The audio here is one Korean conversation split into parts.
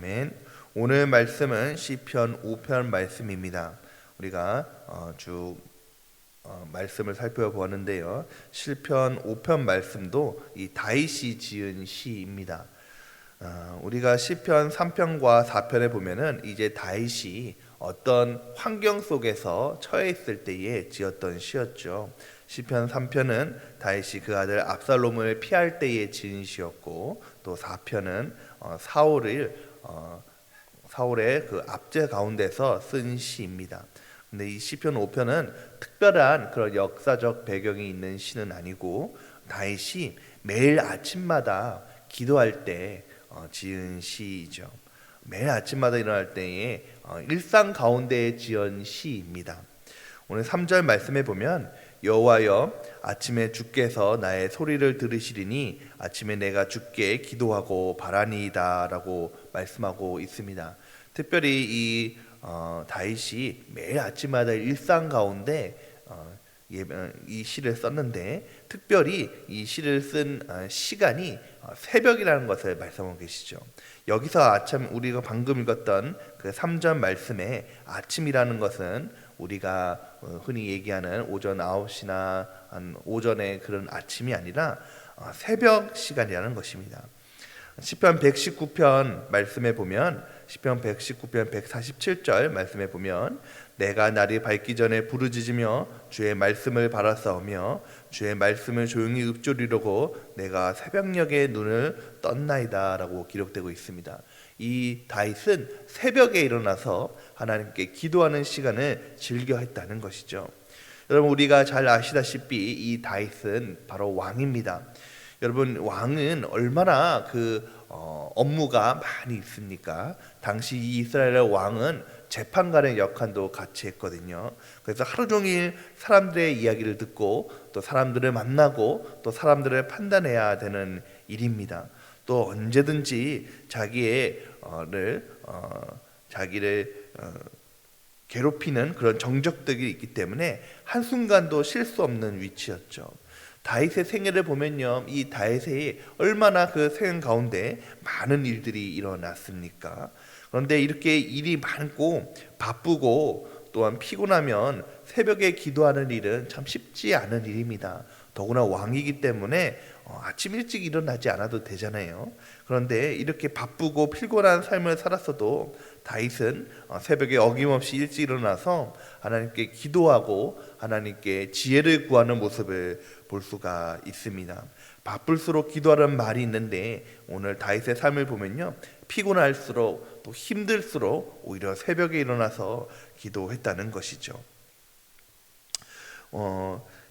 아멘. 오늘 말씀은 시편 5편 말씀입니다. 우리가 쭉 말씀을 살펴보았는데요. 시편 5편 말씀도 이 다윗이 지은 시입니다. 우리가 시편 3편과 4편에 보면은 이제 다윗이 어떤 환경 속에서 처해 있을 때에 지었던 시였죠. 시편 3편은 다윗이 그 아들 압살롬을 피할 때에 지은 시였고, 또 4편은 사울의 그 압제 가운데서 쓴 시입니다. 근데 이 시편 5편은 특별한 그런 역사적 배경이 있는 시는 아니고 다윗이 매일 아침마다 기도할 때 지은 시이죠. 매일 아침마다 일어날 때에 일상 가운데에 지은 시입니다. 오늘 3절 말씀에 보면 여호와여 아침에 주께서 나의 소리를 들으시리니 아침에 내가 주께 기도하고 바라니이다 라고 말씀하고 있습니다. 특별히 이 다윗이 매일 아침마다 일상 가운데 이 시를 썼는데, 특별히 이 시를 쓴 시간이 새벽이라는 것을 말씀하고 계시죠. 여기서 우리가 방금 읽었던 그 3절 말씀에 아침이라는 것은 우리가 흔히 얘기하는 오전 9시나 오전에 그런 아침이 아니라 새벽 시간이라는 것입니다. 시편 119편 말씀에 보면, 시편 119편 147절 말씀에 보면 내가 날이 밝기 전에 부르짖으며 주의 말씀을 바라싸우며 주의 말씀을 조용히 읊조리려고 내가 새벽녘에 눈을 떴나이다 라고 기록되고 있습니다. 이 다윗은 새벽에 일어나서 하나님께 기도하는 시간을 즐겨 했다는 것이죠. 여러분, 우리가 잘 아시다시피 이 다윗은 바로 왕입니다. 여러분, 왕은 얼마나 업무가 많이 있습니까? 당시 이 이스라엘 왕은 재판관의 역할도 같이 했거든요. 그래서 하루 종일 사람들의 이야기를 듣고 또 사람들을 만나고 또 사람들을 판단해야 되는 일입니다. 또 언제든지 자기를 괴롭히는 그런 정적들이 있기 때문에 한순간도 쉴 수 없는 위치였죠. 다윗의 생애를 보면요, 이 다윗의 얼마나 그 생애 가운데 많은 일들이 일어났습니까? 그런데 이렇게 일이 많고 바쁘고 또한 피곤하면 새벽에 기도하는 일은 참 쉽지 않은 일입니다. 더구나 왕이기 때문에 아침 일찍 일어나지 않아도 되잖아요. 그런데 이렇게 바쁘고 피곤한 삶을 살았어도 다윗은 새벽에 어김없이 일찍 일어나서 하나님께 기도하고 하나님께 지혜를 구하는 모습을 볼 수가 있습니다. 바쁠수록 기도하는 말이 있는데, 오늘 다윗의 삶을 보면요, 피곤할수록 또 힘들수록 오히려 새벽에 일어나서 기도했다는 것이죠.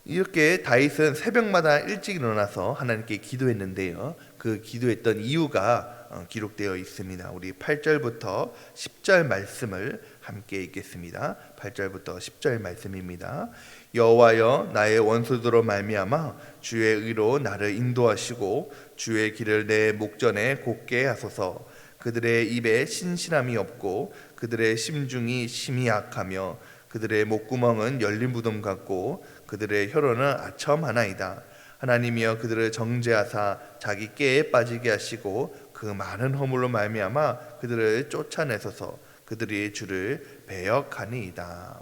이렇게 다윗은 새벽마다 일찍 일어나서 하나님께 기도했는데요, 그 기도했던 이유가 기록되어 있습니다. 우리 8절부터 10절 말씀을 함께 읽겠습니다. 8절부터 10절 말씀입니다. 여호와여 나의 원수들로 말미암아 주의 의로 나를 인도하시고 주의 길을 내 목전에 곧게 하소서. 그들의 입에 신실함이 없고 그들의 심중이 심히 약하며 그들의 목구멍은 열린 무덤 같고 그들의 혀로는 아첨하나이다. 하나님이여 그들을 정죄하사 자기 꾀에 빠지게 하시고 그 많은 허물로 말미암아 그들을 쫓아내소서. 그들이 주를 배역하니이다.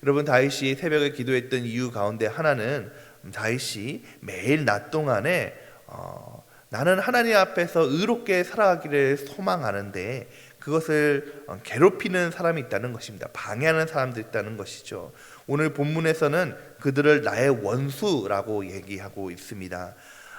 여러분, 다윗이 새벽에 기도했던 이유 가운데 하나는 다윗이 매일 낮 동안에 나는 하나님 앞에서 의롭게 살아가기를 소망하는데 그것을 괴롭히는 사람이 있다는 것입니다. 방해하는 사람들이 있다는 것이죠. 오늘 본문에서는 그들을 나의 원수라고 얘기하고 있습니다.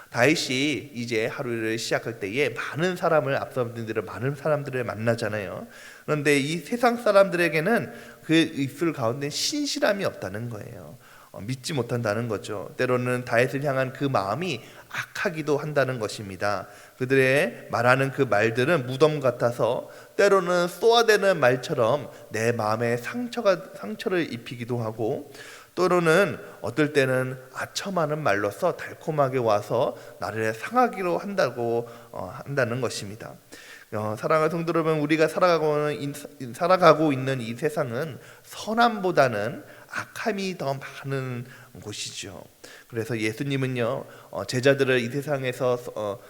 다윗이 이제 하루를 시작할 때에 많은 사람들을 만나잖아요. 그런데 이 세상 사람들에게는 그 입술 가운데 신실함이 없다는 거예요. 믿지 못한다는 거죠. 때로는 다윗을 향한 그 마음이 악하기도 한다는 것입니다. 그들의 말하는 그 말들은 무덤 같아서 때로는 쏘아대는 말처럼 내 마음에 상처를 입히기도 하고, 또는 어떨 때는 아첨하는 말로서 달콤하게 와서 나를 상하기로 한다는 것입니다. 사랑하는 성도 여러분, 우리가 살아가고 있는 이 세상은 선함보다는 악함이 더 많은 곳이죠. 그래서 예수님은요, 제자들을 이 세상에서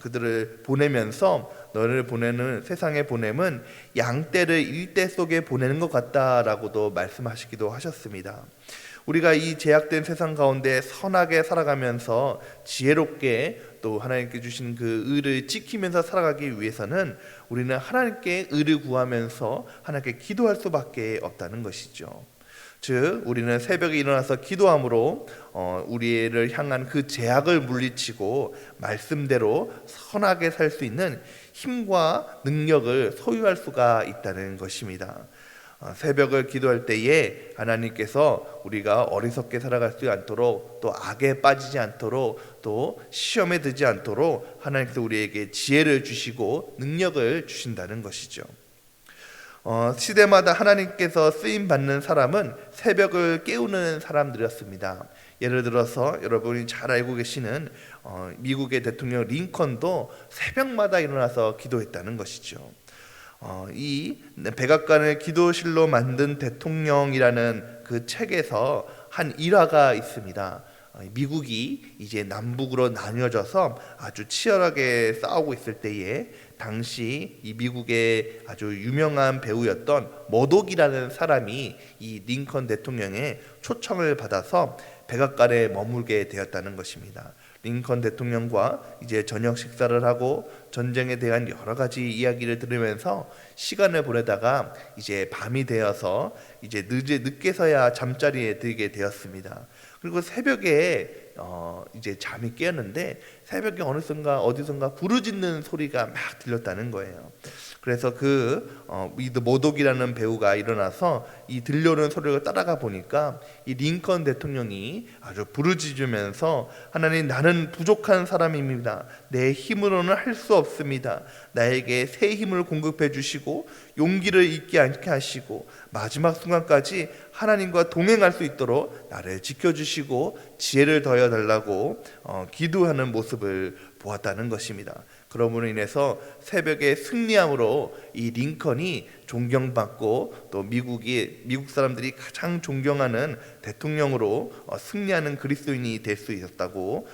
그들을 보내면서 너를 보내는 세상에 보냄은 양떼를 일대 속에 보내는 것 같다라고도 말씀하시기도 하셨습니다. 우리가 이 제약된 세상 가운데 선하게 살아가면서 지혜롭게 또 하나님께 주신 그 의를 지키면서 살아가기 위해서는 우리는 하나님께 의를 구하면서 하나님께 기도할 수밖에 없다는 것이죠. 즉 우리는 새벽에 일어나서 기도함으로 우리를 향한 그 제약을 물리치고 말씀대로 선하게 살 수 있는 힘과 능력을 소유할 수가 있다는 것입니다. 새벽을 기도할 때에 하나님께서 우리가 어리석게 살아갈 수 않도록 또 악에 빠지지 않도록 또 시험에 들지 않도록 하나님께서 우리에게 지혜를 주시고 능력을 주신다는 것이죠. 시대마다 하나님께서 쓰임받는 사람은 새벽을 깨우는 사람들이었습니다. 예를 들어서 여러분이 잘 알고 계시는 미국의 대통령 링컨도 새벽마다 일어나서 기도했다는 것이죠. 이 백악관을 기도실로 만든 대통령이라는 그 책에서 한 일화가 있습니다. 미국이 이제 남북으로 나뉘어져서 아주 치열하게 싸우고 있을 때에 당시 이 미국의 아주 유명한 배우였던 머독이라는 사람이 이 링컨 대통령의 초청을 받아서 백악관에 머물게 되었다는 것입니다. 링컨 대통령과 이제 저녁 식사를 하고 전쟁에 대한 여러 가지 이야기를 들으면서 시간을 보내다가 이제 밤이 되어서 이제 늦게서야 잠자리에 들게 되었습니다. 그리고 새벽에 이제 잠이 깨었는데 새벽에 어느 순간 어디선가 부르짖는 소리가 막 들렸다는 거예요. 그래서 이 모독이라는 배우가 일어나서 이 들려오는 소리를 따라가 보니까 이 링컨 대통령이 아주 부르짖으면서 하나님, 나는 부족한 사람입니다. 내 힘으로는 할 수 없습니다. 나에게 새 힘을 공급해 주시고 용기를 잊지 않게 하시고 마지막 순간까지 하나님과 동행할 수 있도록 나를 지켜주시고 지혜를 더해 달라고 기도하는 모습을 보았다는 것입니다. 그러므로 인해서 새벽에 승리함으로 이 링컨이 존경받고 또 미국 사람들이 가장 존경하는 대통령으로 승리하는 그리스도인이 될 수 있었다고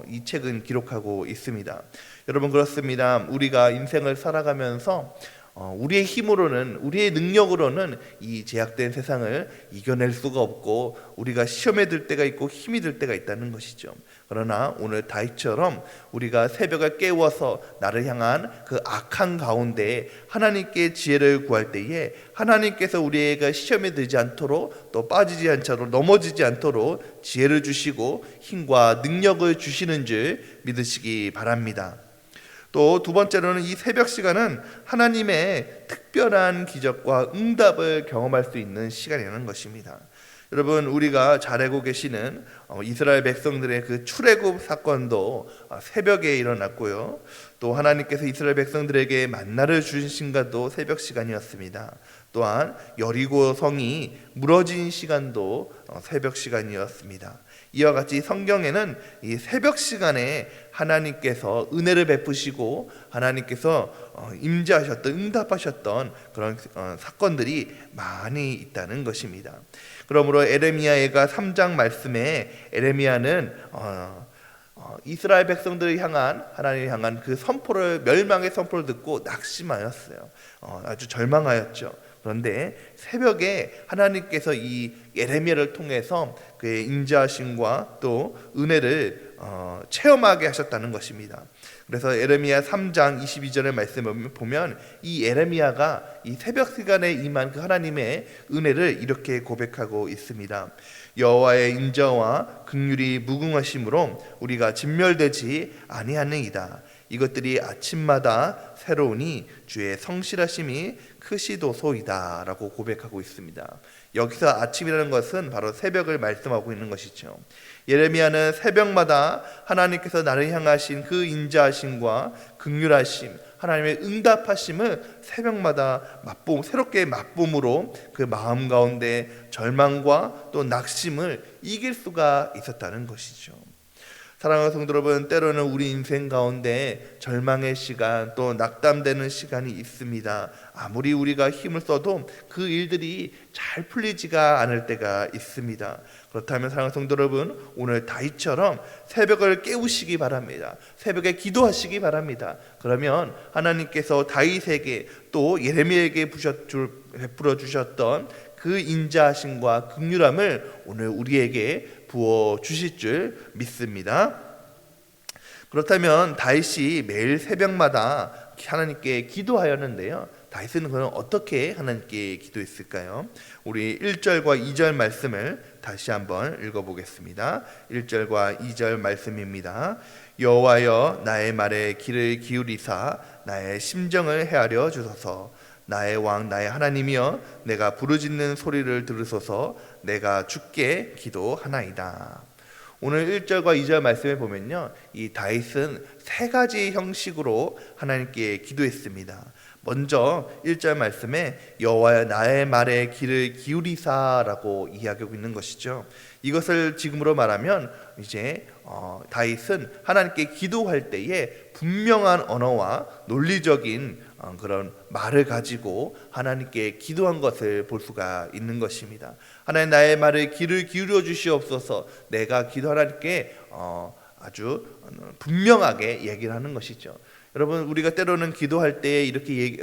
이 책은 기록하고 있습니다. 여러분, 그렇습니다. 우리가 인생을 살아가면서 우리의 힘으로는, 우리의 능력으로는 이 제약된 세상을 이겨낼 수가 없고 우리가 시험에 들 때가 있고 힘이 들 때가 있다는 것이죠. 그러나 오늘 다윗처럼 우리가 새벽을 깨워서 나를 향한 그 악한 가운데 하나님께 지혜를 구할 때에 하나님께서 우리가 시험에 들지 않도록 또 빠지지 않도록 넘어지지 않도록 지혜를 주시고 힘과 능력을 주시는 줄 믿으시기 바랍니다. 또 두 번째로는 이 새벽 시간은 하나님의 특별한 기적과 응답을 경험할 수 있는 시간이라는 것입니다. 여러분, 우리가 잘 알고 계시는 이스라엘 백성들의 그 출애굽 사건도 새벽에 일어났고요. 또 하나님께서 이스라엘 백성들에게 만나를 주신 것도 새벽 시간이었습니다. 또한 여리고 성이 무너진 시간도 새벽 시간이었습니다. 이와 같이 성경에는 이 새벽 시간에 하나님께서 은혜를 베푸시고 하나님께서 임재하셨던, 응답하셨던 그런 사건들이 많이 있다는 것입니다. 그러므로 에레미야가 3장 말씀에 에레미야는 이스라엘 백성들을 향한, 하나님을 향한 그 선포를, 멸망의 선포를 듣고 낙심하였어요. 아주 절망하였죠. 그런데 새벽에 하나님께서 이 에레미야를 통해서 그의 인자하심과 또 은혜를 체험하게 하셨다는 것입니다. 그래서 에레미야 3장 22절의 말씀을 보면 이 에레미야가 이 새벽 시간에 임한 그 하나님의 은혜를 이렇게 고백하고 있습니다. 여호와의 인자와 긍휼이 무궁하심으로 우리가 진멸되지 아니하느이다. 이것들이 아침마다 새로우니 주의 성실하심이 크시도소이다 라고 고백하고 있습니다. 여기서 아침이라는 것은 바로 새벽을 말씀하고 있는 것이죠. 예레미야는 새벽마다 하나님께서 나를 향하신 그 인자하심과 긍휼하심, 하나님의 응답하심을 새벽마다 새롭게 맛봄으로 그 마음 가운데 절망과 또 낙심을 이길 수가 있었다는 것이죠. 사랑하는 성도 여러분, 때로는 우리 인생 가운데 절망의 시간, 또 낙담되는 시간이 있습니다. 아무리 우리가 힘을 써도 그 일들이 잘 풀리지가 않을 때가 있습니다. 그렇다면 사랑하는 성도 여러분, 오늘 다윗처럼 새벽을 깨우시기 바랍니다. 새벽에 기도하시기 바랍니다. 그러면 하나님께서 다윗에게 또 예레미야에게 베풀어 주셨던 그 인자하심과 긍휼함을 오늘 우리에게 부어 주실 줄 믿습니다. 그렇다면 다윗이 매일 새벽마다 하나님께 기도하였는데요, 다윗은 그럼 어떻게 하나님께 기도했을까요? 우리 1절과 2절 말씀을 다시 한번 읽어보겠습니다. 1절과 2절 말씀입니다. 여호와여, 나의 말에 귀를 기울이사 나의 심정을 헤아려 주소서. 나의 왕 나의 하나님이여, 내가 부르짖는 소리를 들으소서. 내가 주께 기도하나이다. 오늘 1절과 2절 말씀에 보면요, 이 다윗은 세 가지 형식으로 하나님께 기도했습니다. 먼저 1절 말씀에 여호와여, 나의 말에 귀를 기울이사라고 이야기하고 있는 것이죠. 이것을 지금으로 말하면 이제 다윗은 하나님께 기도할 때에 분명한 언어와 논리적인 그런 말을 가지고 하나님께 기도한 것을 볼 수가 있는 것입니다. 하나님, 나의 말에 귀를 기울여 주시옵소서. 내가 하나님께 아주 분명하게 얘기를 하는 것이죠. 여러분, 우리가 때로는 기도할 때 이렇게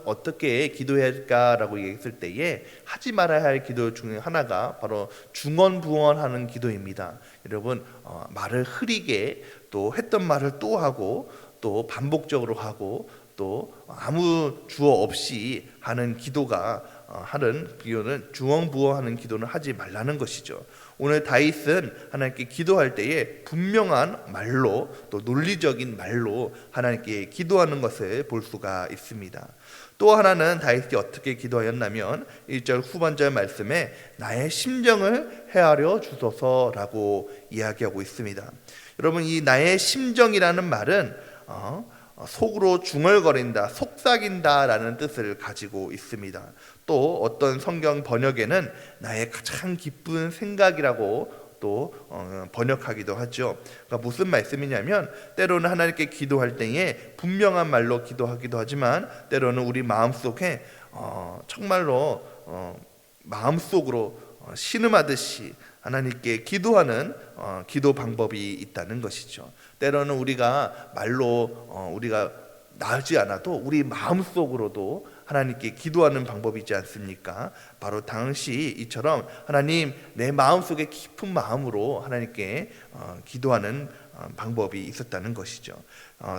어떻게 기도해야 할까라고 얘기했을 때에 하지 말아야 할 기도 중에 하나가 바로 중언부언하는 기도입니다. 여러분, 말을 흐리게 또 했던 말을 또 하고 또 반복적으로 하고 또 아무 주어 없이 하는 기도가 하는 기도는 중언부언하는 기도는 하지 말라는 것이죠. 오늘 다윗은 하나님께 기도할 때에 분명한 말로 또 논리적인 말로 하나님께 기도하는 것을 볼 수가 있습니다. 또 하나는 다윗이 어떻게 기도하였냐면 1절 후반절 말씀에 나의 심정을 헤아려 주소서라고 이야기하고 있습니다. 여러분, 이 나의 심정이라는 말은 속으로 중얼거린다, 속삭인다라는 뜻을 가지고 있습니다. 또 어떤 성경 번역에는 나의 가장 기쁜 생각이라고 또 번역하기도 하죠. 그러니까 무슨 말씀이냐면, 때로는 하나님께 기도할 때에 분명한 말로 기도하기도 하지만 때로는 우리 마음속에 정말로 마음속으로 신음하듯이 하나님께 기도하는 기도 방법이 있다는 것이죠. 때로는 우리가 말로 우리가 나오지 않아도 우리 마음속으로도 하나님께 기도하는 방법이 있지 않습니까? 바로 당시 이처럼 하나님, 내 마음속에 깊은 마음으로 하나님께 기도하는 방법이 있었다는 것이죠.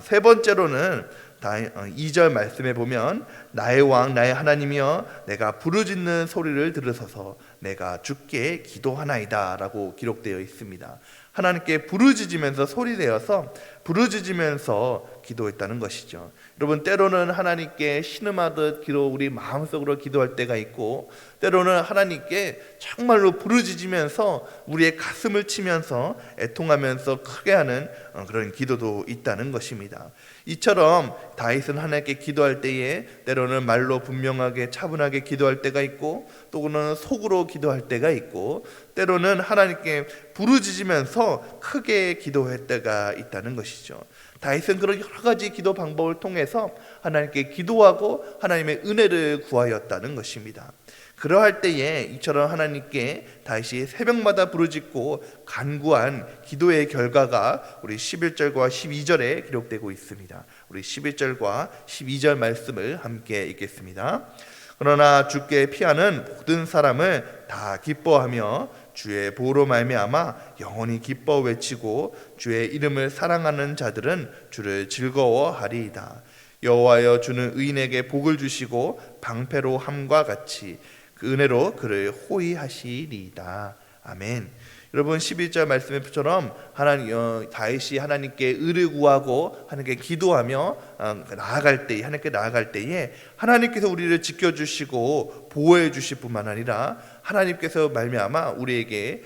세 번째로는 2절 말씀에 보면 나의 왕 나의 하나님이여, 내가 부르짖는 소리를 들으소서. 내가 주께 기도하나이다 라고 기록되어 있습니다. 하나님께 부르짖으면서 소리내어서 부르짖으면서 기도했다는 것이죠. 여러분, 때로는 하나님께 신음하듯 우리 마음속으로 기도할 때가 있고, 때로는 하나님께 정말로 부르짖으면서 우리의 가슴을 치면서 애통하면서 크게 하는 그런 기도도 있다는 것입니다. 이처럼 다윗은 하나님께 기도할 때에 때로는 말로 분명하게 차분하게 기도할 때가 있고, 또는 속으로 기도할 때가 있고, 때로는 하나님께 부르짖으면서 크게 기도할 때가 있다는 것이죠. 다윗은 그런 여러 가지 기도 방법을 통해서 하나님께 기도하고 하나님의 은혜를 구하였다는 것입니다. 그러할 때에 이처럼 하나님께 다윗이 새벽마다 부르짖고 간구한 기도의 결과가 우리 11절과 12절에 기록되고 있습니다. 우리 11절과 12절 말씀을 함께 읽겠습니다. 그러나 주께 피하는 모든 사람을 다 기뻐하며 주의 보호로 말미암아 영원히 기뻐 외치고 주의 이름을 사랑하는 자들은 주를 즐거워하리이다. 여호와여, 주는 의인에게 복을 주시고 방패로 함과 같이 그 은혜로 그를 호위하시리이다. 아멘. 여러분, 11절 말씀처럼 다윗이 하나님께 의를 구하고 하나님께 기도하며 하나님께 나아갈 때에 하나님께서 우리를 지켜주시고 보호해 주실 뿐만 아니라 하나님께서 말미암아 우리에게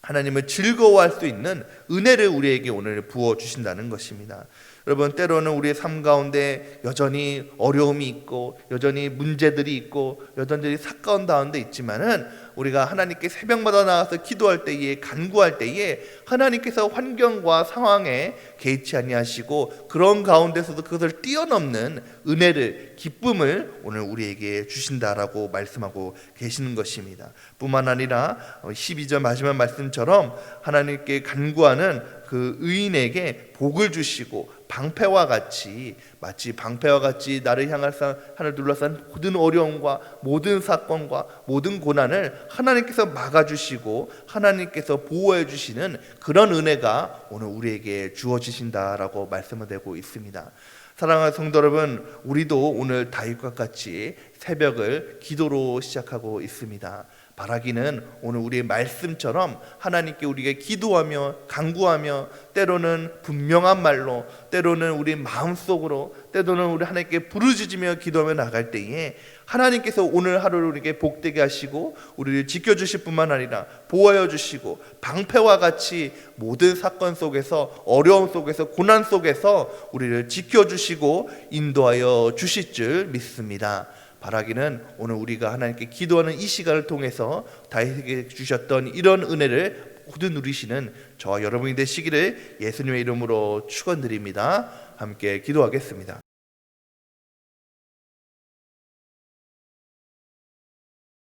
하나님을 즐거워할 수 있는 은혜를 우리에게 오늘 부어 주신다는 것입니다. 여러분, 때로는 우리의 삶 가운데 여전히 어려움이 있고 여전히 문제들이 있고 여전히 사건 가운데 있지만은 우리가 하나님께 새벽마다 나가서 기도할 때에, 간구할 때에 하나님께서 환경과 상황에 개의치 아니하시고 그런 가운데서도 그것을 뛰어넘는 은혜를, 기쁨을 오늘 우리에게 주신다라고 말씀하고 계시는 것입니다. 뿐만 아니라 12절 마지막 말씀처럼 하나님께 간구하는 그 의인에게 복을 주시고 방패와 같이, 마치 방패와 같이 나를 향해서 하늘 둘러싼 모든 어려움과 모든 사건과 모든 고난을 하나님께서 막아주시고 하나님께서 보호해 주시는 그런 은혜가 오늘 우리에게 주어지신다라고 말씀을 드리고 있습니다. 사랑하는 성도 여러분, 우리도 오늘 다윗과 같이 새벽을 기도로 시작하고 있습니다. 바라기는 오늘 우리의 말씀처럼 하나님께 우리가 기도하며 간구하며 때로는 분명한 말로, 때로는 우리 마음속으로, 때로는 우리 하나님께 부르짖으며 기도하며 나갈 때에 하나님께서 오늘 하루를 우리에게 복되게 하시고 우리를 지켜주실 뿐만 아니라 보호하여 주시고 방패와 같이 모든 사건 속에서, 어려움 속에서, 고난 속에서 우리를 지켜주시고 인도하여 주실 줄 믿습니다. 바라기는 오늘 우리가 하나님께 기도하는 이 시간을 통해서 다윗에게 주셨던 이런 은혜를 모두 누리시는 저와 여러분이 되시기를 예수님의 이름으로 축원드립니다. 함께 기도하겠습니다.